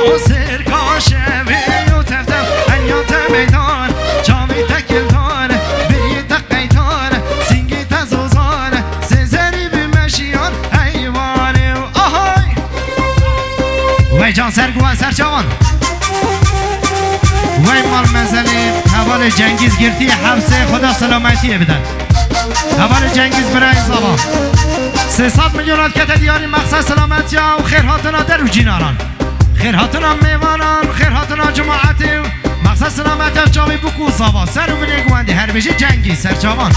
موسر کاشه بیو تفتم انیات میدان جامی تکلتان بیت قیتان سینگی تزوزان سزری بمشیان ایوانه آهای وی جان سرگوان سرچوان وی مال منزلی حوال جنگیز گرتی حبسه خدا سلامتیه بدن حوال جنگیز برای زبا 300 میلیونات کت دیاری مقصد سلامتی و خیرهاتنا در و جیناران خیرهاتنا میوانان خیرهاتنا جماعتی مقصد سلامتی و چاوی بکو زبا سر و بنگواندی هر بجی جنگی سرچوان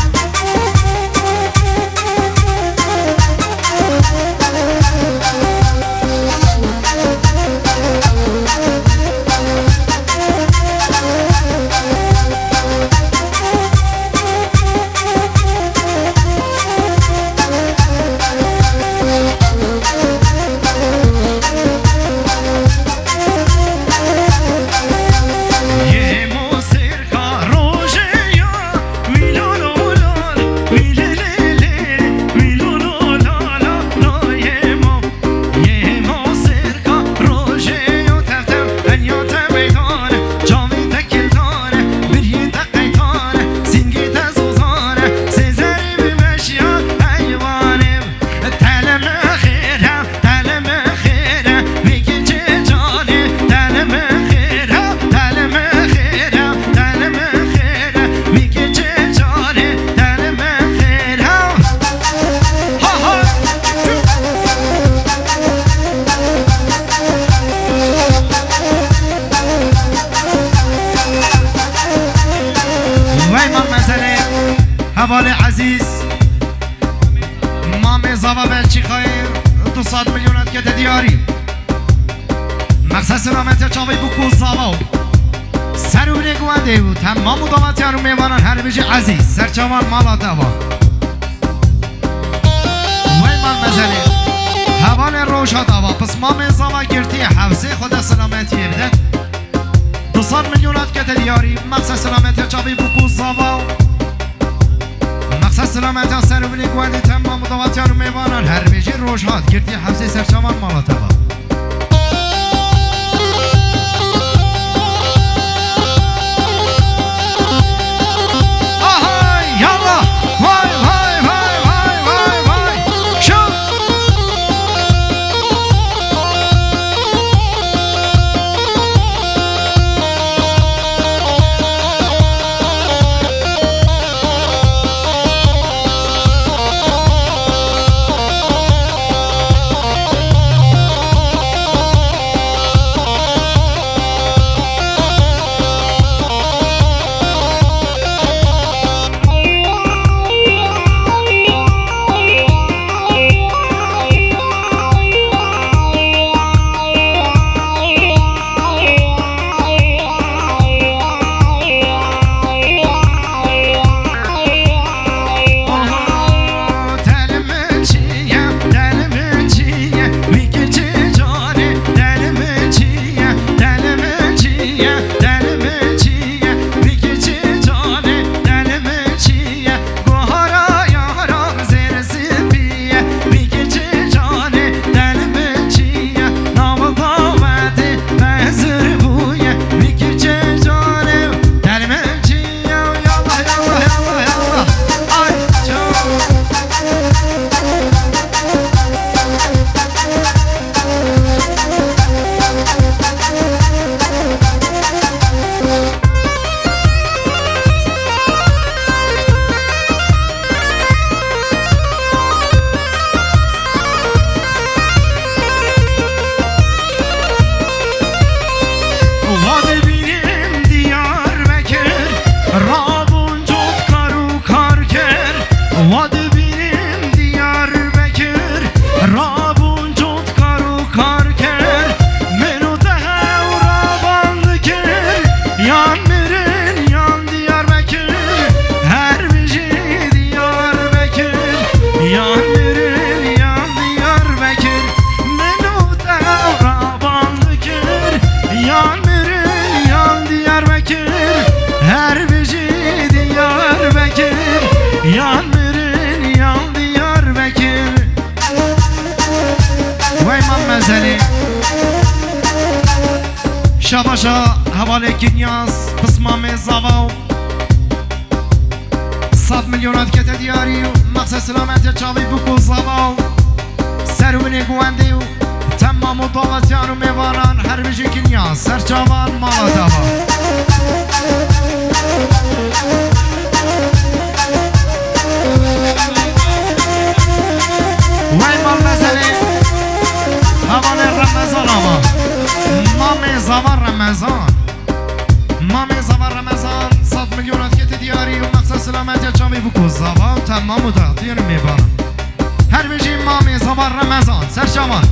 حوال عزیز مام زوا بلچیخای 200 میلیونات که دیاری مقصد سلامت چاوی بکو زوا سر و بنگوانده بود تمام مدامت یارو میوانان هر بیجی عزیز سرچوان مالا دوا وی مال مزلی حوال روشا دوا پس مام زوا گرتی حوزه خدا سلامتی بده 200 میلیونات که دیاری مقصد سلامت چاوی بکو زوا مقصد سلامت ها سر و بنگواندی تمام مدواتیان و میوانان هر بیجی روشهات گرتی حفظه سرچوان مالاتبا آهای یالا وای وای وای وای وای وای شو باشا باشا حواله کنیاز بسمام زاواو 100 میلیونات که دیاری و مقصد سلامت چاوی بکو زاواو سرون گوانده و تمام و داوتیان و میوانان هر بجی کنیاز سرچاوان مالا داوا وی مال مزنه حواله رمضان آما مام زاوار رمضان مام زاوار رمضان 100 میلیونات که دیاری و مقصد سلامت چاوی بکو زاوا و تمام و داوتیان و میوانان هر بجی مام زاوار رمضان سرچاوان